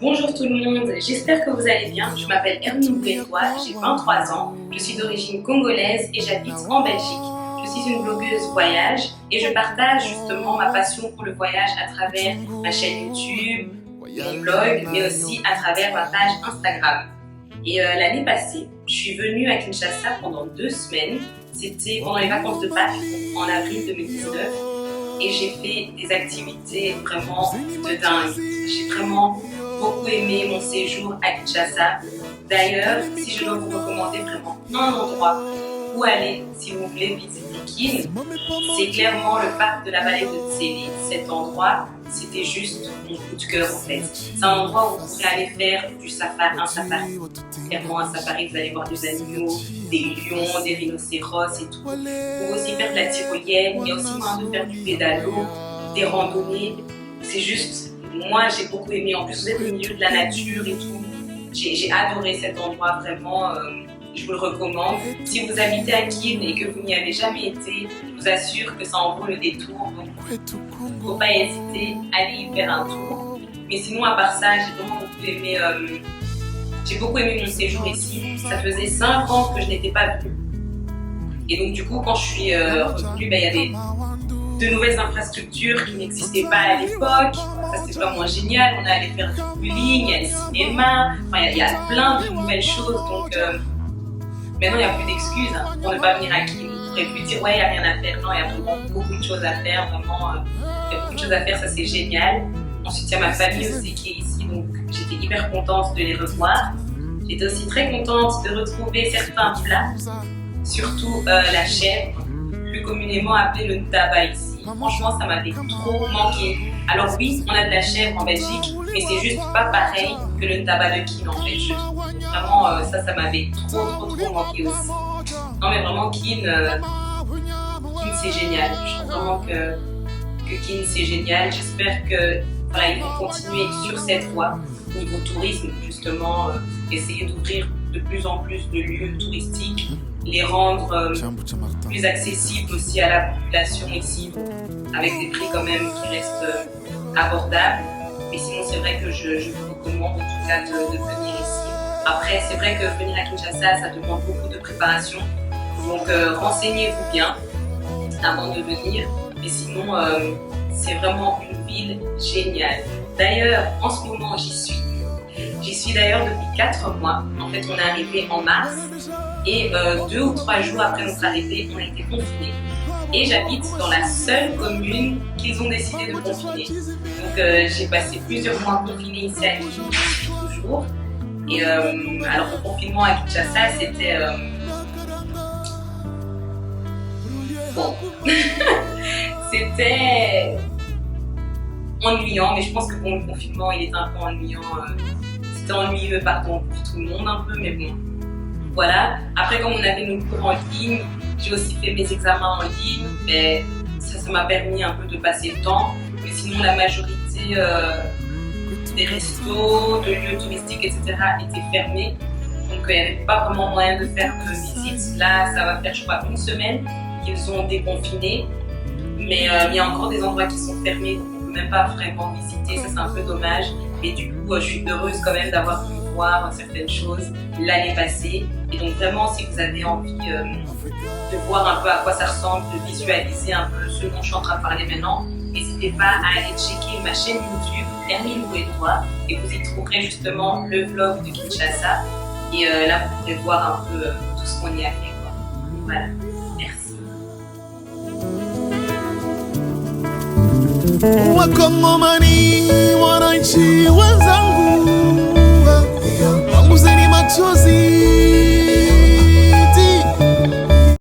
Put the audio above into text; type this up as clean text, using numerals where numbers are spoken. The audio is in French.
Bonjour tout le monde, j'espère que vous allez bien. Je m'appelle Hermine Bouétois, j'ai 23 ans, je suis d'origine congolaise et j'habite en Belgique. Je suis une blogueuse voyage et je partage justement ma passion pour le voyage à travers ma chaîne YouTube, mon blog, mais aussi à travers ma page Instagram. Et l'année passée, je suis venue à Kinshasa pendant 2 semaines. C'était pendant les vacances de Pâques, en avril 2019. Et j'ai fait des activités vraiment de dingue. J'ai vraiment beaucoup aimé mon séjour à Kinshasa. D'ailleurs, si je dois vous recommander vraiment un endroit où aller si vous voulez visiter Kin, c'est clairement le parc de la vallée de Tseli. Cet endroit, c'était juste mon coup de cœur en fait. C'est un endroit où vous pourrez aller faire un safari. Clairement un safari, vous allez voir des animaux, des lions, des rhinocéros et tout. Vous pouvez aussi faire de la tyrolienne, il y a aussi moyen de faire du pédalo, des randonnées. C'est juste, moi j'ai beaucoup aimé. En plus vous êtes au milieu de la nature et tout. J'ai adoré cet endroit vraiment. Je vous le recommande. Si vous habitez à Kin et que vous n'y avez jamais été, je vous assure que ça en vaut le détour. Donc, il ne faut pas hésiter à aller y faire un tour. Mais sinon, à part ça, j'ai vraiment beaucoup aimé. J'ai beaucoup aimé mon séjour ici. Ça faisait 5 ans que je n'étais pas venue. Et donc, du coup, quand je suis revenue, il y avait de nouvelles infrastructures qui n'existaient pas à l'époque. Ça, c'était vraiment génial. On est allé faire du bowling, il y a le cinéma. Enfin, il y a plein de nouvelles choses. Donc, maintenant, il n'y a plus d'excuses pour ne pas venir à Kin. Vous pourrez plus dire, ouais, il n'y a rien à faire. Non, il y a vraiment beaucoup de choses à faire. Vraiment, il y a beaucoup de choses à faire. Ça, c'est génial. Ensuite, il y a ma famille aussi qui est ici. Donc, j'étais hyper contente de les revoir. J'étais aussi très contente de retrouver certains plats, surtout la chèvre, plus communément appelée le ntaba ici. Franchement, ça m'avait trop manqué. Alors oui, on a de la chèvre en Belgique, mais c'est juste pas pareil que le ntaba de Kin en fait. Je trouve vraiment, ça m'avait trop manqué aussi. Non mais vraiment, Kin c'est génial. Je trouve vraiment que Kin c'est génial. J'espère que voilà, ils vont continuer sur cette voie niveau tourisme, justement, essayer d'ouvrir de plus en plus de lieux touristiques, les rendre plus accessibles aussi à la population ici, avec des prix quand même qui restent abordables. Mais sinon, c'est vrai que je vous recommande en tout cas de venir ici. Après, c'est vrai que venir à Kinshasa, ça demande beaucoup de préparation. Donc, renseignez-vous bien avant de venir. Mais sinon, c'est vraiment une ville géniale. D'ailleurs, en ce moment, j'y suis. J'y suis d'ailleurs depuis 4 mois. En fait, on est arrivé en mars et 2 ou 3 jours après notre arrivée, on a été confinés. Et j'habite dans la seule commune qu'ils ont décidé de confiner. Donc, j'ai passé plusieurs mois confinée ici à Kin, toujours. Et alors, le confinement à Kinshasa, c'était bon, c'était ennuyant, mais je pense que bon, le confinement, il était un peu ennuyant. C'était ennuyeux pour tout le monde un peu, mais bon, voilà. Après, comme on avait nos cours en ligne, j'ai aussi fait mes examens en ligne, mais ça m'a permis un peu de passer le temps. Mais sinon, la majorité des restos, de lieux touristiques, etc. étaient fermés. Donc, il n'y avait pas vraiment moyen de faire de visite. Là, ça va faire, je crois, 1 semaine qu'ils ont déconfiné. Mais il y a encore des endroits qui sont fermés, donc on ne peut même pas vraiment visiter. Ça, c'est un peu dommage. Et du coup, je suis heureuse quand même d'avoir pu voir certaines choses l'année passée. Et donc vraiment, si vous avez envie de voir un peu à quoi ça ressemble, de visualiser un peu ce dont je suis en train de parler maintenant, n'hésitez pas à aller checker ma chaîne YouTube, Hermine Bouétois, et vous y trouverez justement le vlog de Kinshasa. Et là, vous pourrez voir un peu tout ce qu'on y a fait, quoi. Voilà, merci. Wakongomani wananchi wenzangu